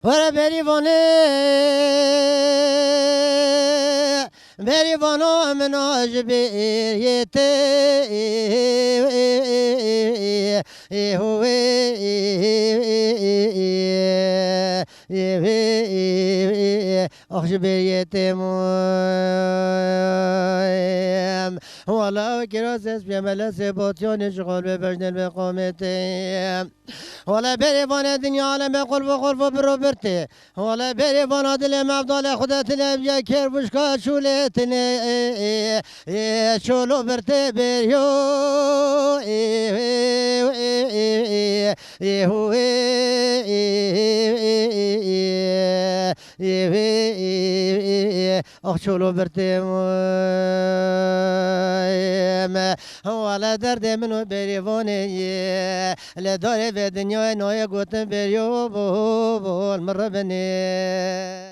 ورا بریوانو من عجبیته عجبیته مویم ولا كراسس بملا سباتيان شغال ببجن بقامتهم ولا بريفان الدنيا عالم قلب وقلب بروبرتي ولا بريفان دل مبدال خدا تلبيا كربشكا شولتني شولو برتي بريو شولو برتي ولا درد منو بريفوني لدار في دنيا نويا قوتن بريو بول مرة بني